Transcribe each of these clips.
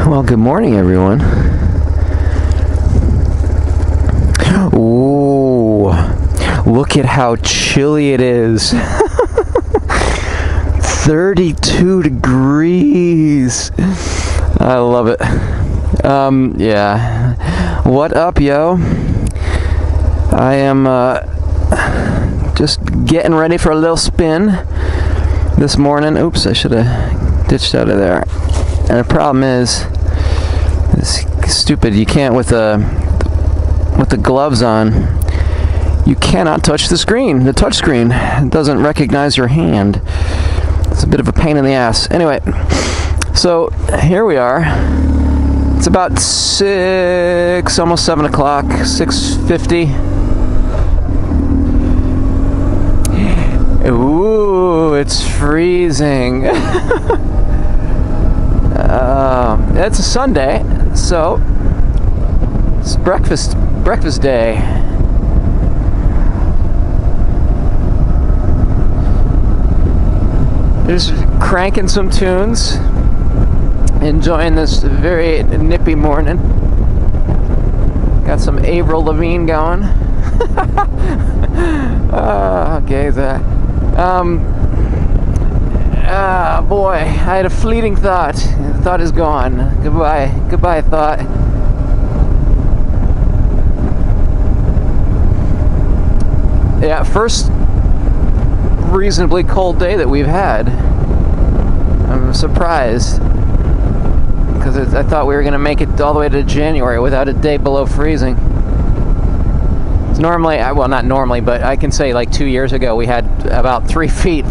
Well, good morning, everyone. Ooh, look at how chilly it is. 32 degrees. I love it. Yeah. What up, yo? I am just getting ready for a little spin this morning. Oops, I should have ditched out of there. And the problem is, it's stupid. You can't with the gloves on. You cannot touch the screen. The touch screen doesn't recognize your hand. It's a bit of a pain in the ass. Anyway, so here we are. It's about 6, almost 7 o'clock, 6:50. Ooh, it's freezing. It's a Sunday, so it's breakfast day. Just cranking some tunes, enjoying this very nippy morning. Got some Avril Lavigne going. Okay, boy, I had a fleeting thought. The thought is gone. Goodbye, thought. Yeah, first reasonably cold day that we've had. I'm surprised because I thought we were going to make it all the way to January without a day below freezing. It's normally, well, not normally, but I can say like 2 years ago we had about 4 feet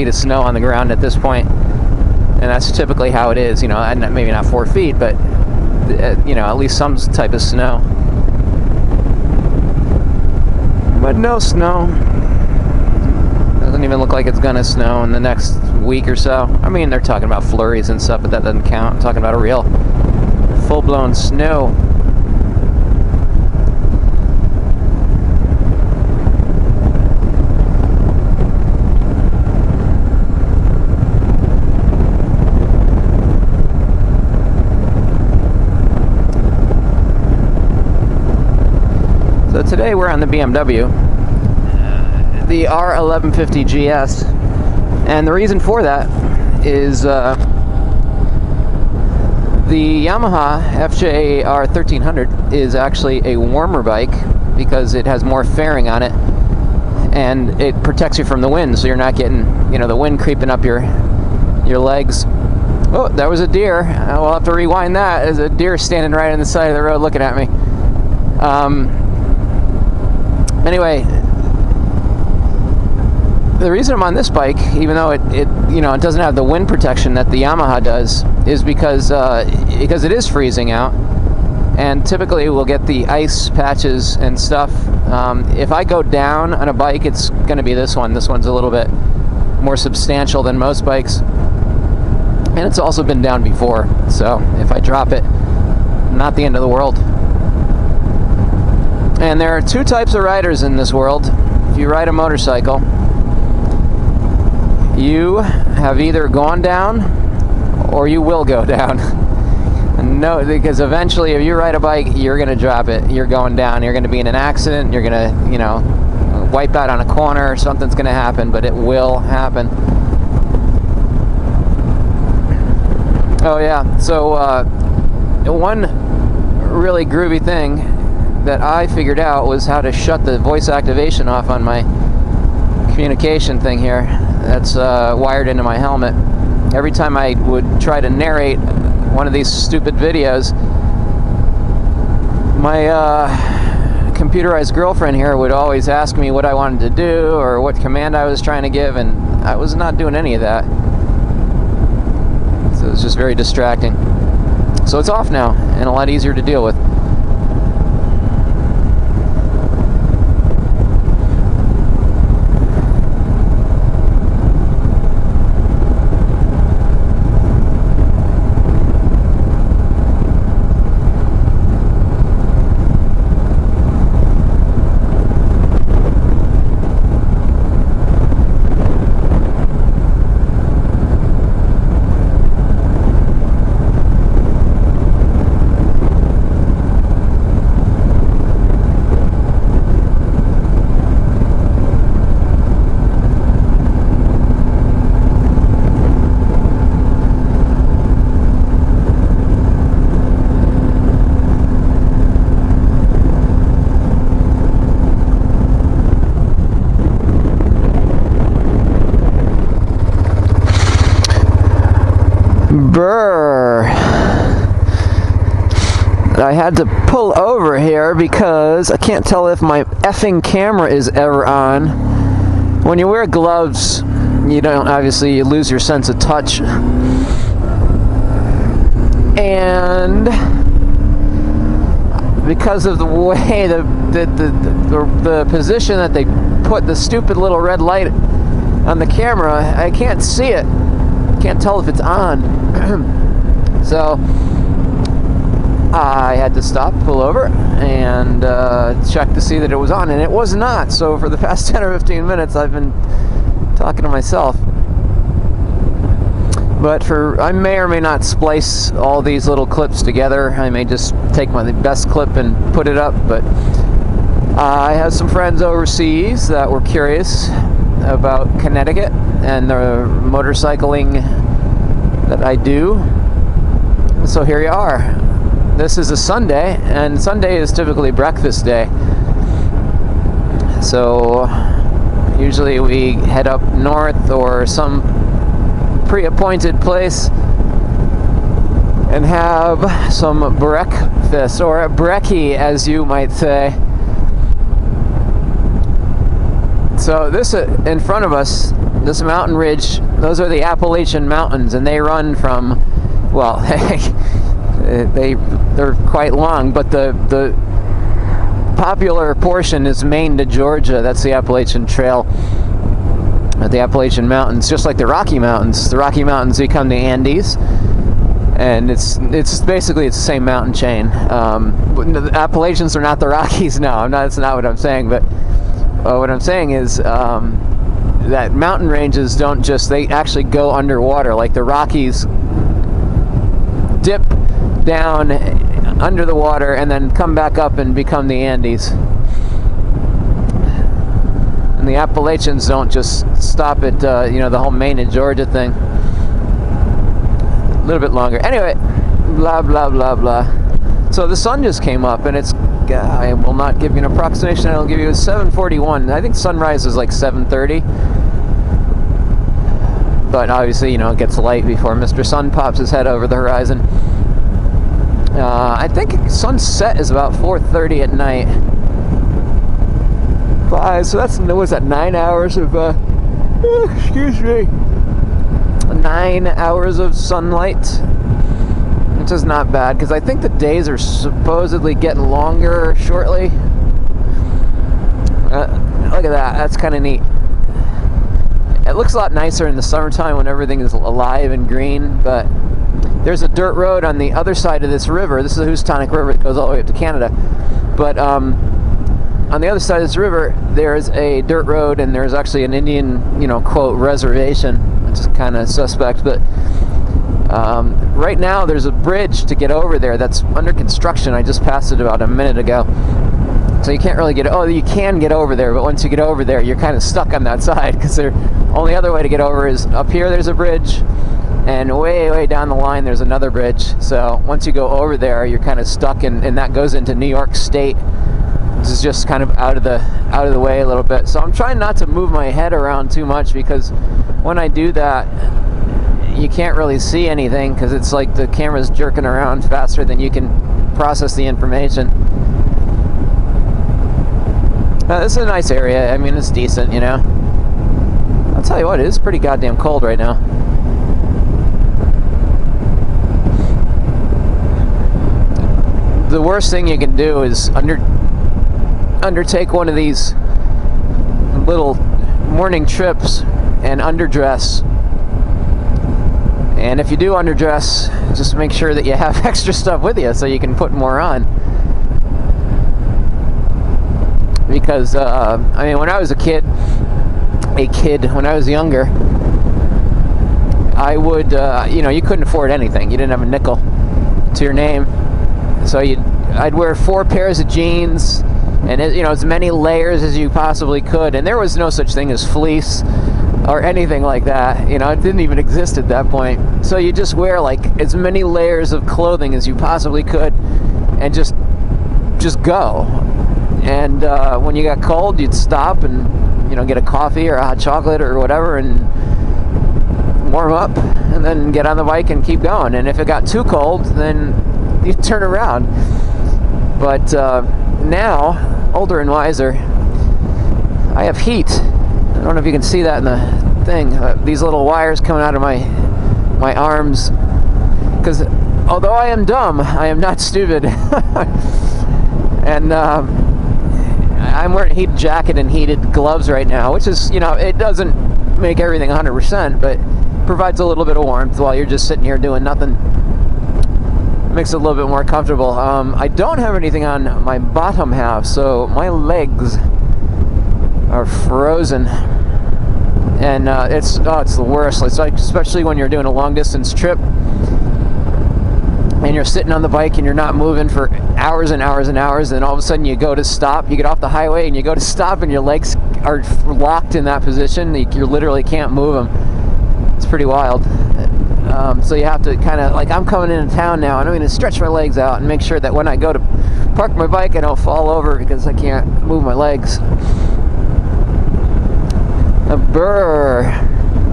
of snow on the ground at this point, and that's typically how it is. You know, maybe not 4 feet, but you know, at least some type of snow. But no snow. Doesn't even look like it's gonna snow in the next week or so. I mean, they're talking about flurries and stuff, but that doesn't count. I'm talking about a real full-blown snow. So today we're on the BMW. The R1150 GS, and the reason for that is the Yamaha FJR 1300 is actually a warmer bike because it has more fairing on it, and it protects you from the wind, so you're not getting, you know, the wind creeping up your legs. Oh, that was a deer. We'll have to rewind that. There's a deer standing right on the side of the road looking at me. Anyway, the reason I'm on this bike, even though it doesn't have the wind protection that the Yamaha does, is because it is freezing out, and typically we'll get the ice patches and stuff. If I go down on a bike, it's going to be this one. This one's a little bit more substantial than most bikes, and it's also been down before. So if I drop it, not the end of the world. And there are two types of riders in this world. If you ride a motorcycle, you have either gone down or you will go down. No, because eventually if you ride a bike, you're going to drop it. You're going down. You're going to be in an accident. You're going to, you know, wipe out on a corner. Something's going to happen, but it will happen. Oh, yeah. So one really groovy thing that I figured out was how to shut the voice activation off on my communication thing here. That's wired into my helmet. Every time I would try to narrate one of these stupid videos, my computerized girlfriend here would always ask me what I wanted to do or what command I was trying to give, and I was not doing any of that. So it was just very distracting. So it's off now and a lot easier to deal with. Brr. I had to pull over here because I can't tell if my effing camera is ever on. When you wear gloves, you don't, obviously you lose your sense of touch. And because of the way the position that they put the stupid little red light on the camera, I can't see it. Can't tell if it's on. So I had to stop, pull over, and check to see that it was on, and it was not. So for the past 10 or 15 minutes, I've been talking to myself. But I may or may not splice all these little clips together. I may just take my best clip and put it up. But I have some friends overseas that were curious about Connecticut and the motorcycling that I do. So here you are. This is a Sunday, and Sunday is typically breakfast day. So usually we head up north or some pre-appointed place and have some breakfast, or a brekkie as you might say. So this in front of us, this mountain ridge, those are the Appalachian Mountains, and they run from, well, they're quite long, but the popular portion is Maine to Georgia. That's the Appalachian Trail. The Appalachian Mountains, just like the Rocky Mountains. The Rocky Mountains become the Andes, and it's basically the same mountain chain. The Appalachians are not the Rockies. No, that's not what I'm saying. But what I'm saying is that mountain ranges don't just, they actually go underwater. Like the Rockies dip down under the water and then come back up and become the Andes. And the Appalachians don't just stop at, the whole Maine and Georgia thing. A little bit longer. Anyway, blah, blah, blah, blah. So the sun just came up, and it's, I will not give you an approximation, I'll give you a 7:41. I think sunrise is like 7:30. But obviously, it gets light before Mr. Sun pops his head over the horizon. I think sunset is about 4:30 at night. So that's, was that 9 hours of, excuse me, 9 hours of sunlight, which is not bad, because I think the days are supposedly getting longer shortly. Look at that, that's kind of neat. It looks a lot nicer in the summertime when everything is alive and green, but there's a dirt road on the other side of this river. This is the Houstonic River that goes all the way up to Canada. But on the other side of this river, there's a dirt road, and there's actually an Indian, quote, reservation, which is kind of suspect. But right now, there's a bridge to get over there that's under construction. I just passed it about a minute ago. So you can't really you can get over there, but once you get over there, you're kind of stuck on that side, because the only other way to get over is up here, there's a bridge, and way, way down the line, there's another bridge. So once you go over there, you're kind of stuck, and that goes into New York State. This is just kind of out of the way a little bit. So I'm trying not to move my head around too much, because when I do that, you can't really see anything, because it's like the camera's jerking around faster than you can process the information. This is a nice area. I mean, it's decent, I'll tell you what, it is pretty goddamn cold right now. The worst thing you can do is undertake one of these little morning trips and underdress. And if you do underdress, just make sure that you have extra stuff with you so you can put more on. Because, when I was a kid, when I was younger, I would, you couldn't afford anything. You didn't have a nickel to your name. So I'd wear 4 pairs of jeans, and as many layers as you possibly could. And there was no such thing as fleece or anything like that. It didn't even exist at that point. So you just wear like as many layers of clothing as you possibly could, and just go. And when you got cold, you'd stop and get a coffee or a hot chocolate or whatever, and warm up, and then get on the bike and keep going. And if it got too cold, then you turn around. But now, older and wiser, I have heat. I don't know if you can see that in the thing. These little wires coming out of my arms. Because although I am dumb, I am not stupid. And I'm wearing a heated jacket and heated gloves right now, which is, it doesn't make everything 100%, but provides a little bit of warmth while you're just sitting here doing nothing. Makes it a little bit more comfortable. I don't have anything on my bottom half, so my legs are frozen. And it's the worst. It's like, especially when you're doing a long distance trip and you're sitting on the bike and you're not moving for hours and hours and hours, and all of a sudden you go to stop, you get off the highway and you go to stop and your legs are locked in that position. You literally can't move them. It's pretty wild. So you have to kind of, like, I'm coming into town now and I'm going to stretch my legs out and make sure that when I go to park my bike I don't fall over because I can't move my legs.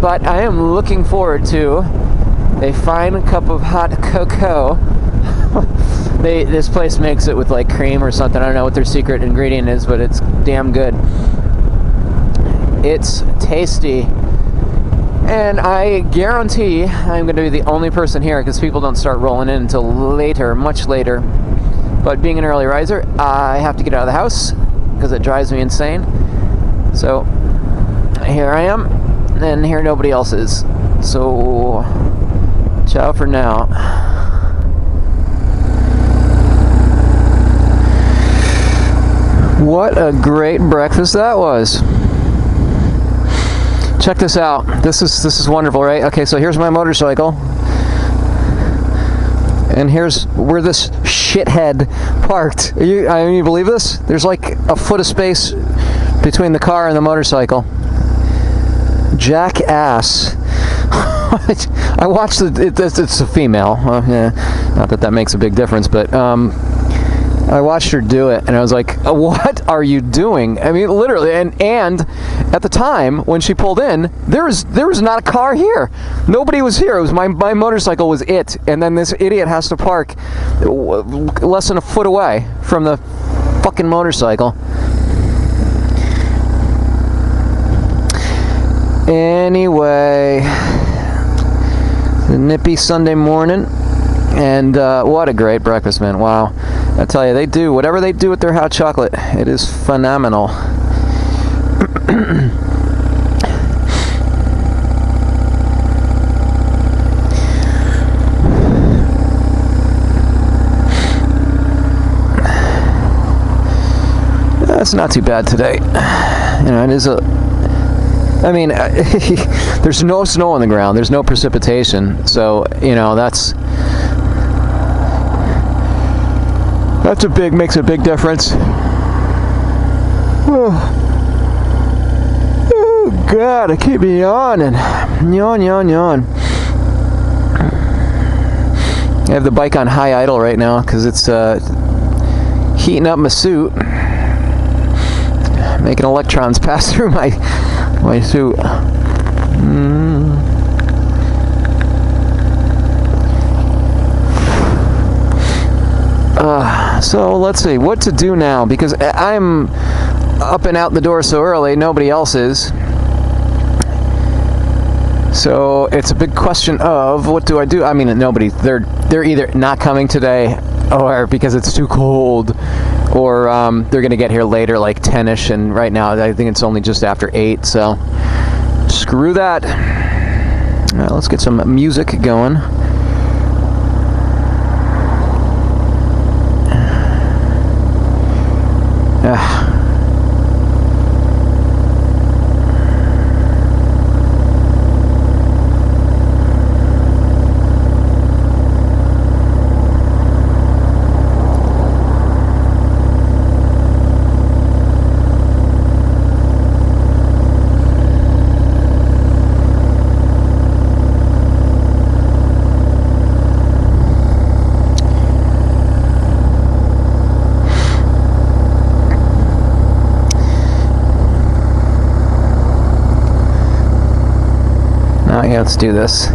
But I am looking forward to a fine cup of hot cocoa. This place makes it with like cream or something. I don't know what their secret ingredient is, but it's damn good. It's tasty. And I guarantee I'm going to be the only person here because people don't start rolling in until later, much later. But being an early riser, I have to get out of the house because it drives me insane. So here I am, and here nobody else is. So ciao for now. What a great breakfast that was. Check this out. This is wonderful, right? Okay, so here's my motorcycle. And here's where this shithead parked. You believe this? There's like a foot of space between the car and the motorcycle. Jackass. I watched it's a female. Yeah, not that makes a big difference, but I watched her do it, and I was like, what are you doing? I mean, literally, and at the time, when she pulled in, there was not a car here. Nobody was here. It was my motorcycle was it, and then this idiot has to park less than a foot away from the fucking motorcycle. Anyway, the nippy Sunday morning, and what a great breakfast, man. Wow. I tell you, they do whatever they do with their hot chocolate. It is phenomenal. That's not too bad today. It is I mean, there's no snow on the ground. There's no precipitation. So, makes a big difference. Oh God, I keep yawning. Yawn. I have the bike on high idle right now because it's heating up my suit, making electrons pass through my suit. So let's see what to do now, because I'm up and out the door so early, nobody else is. So it's a big question of what do I do? I mean, they're either not coming today, or because it's too cold, or they're gonna get here later, like 10ish, and right now I think it's only just after 8. So screw that. All right, let's get some music going. Okay, let's do this.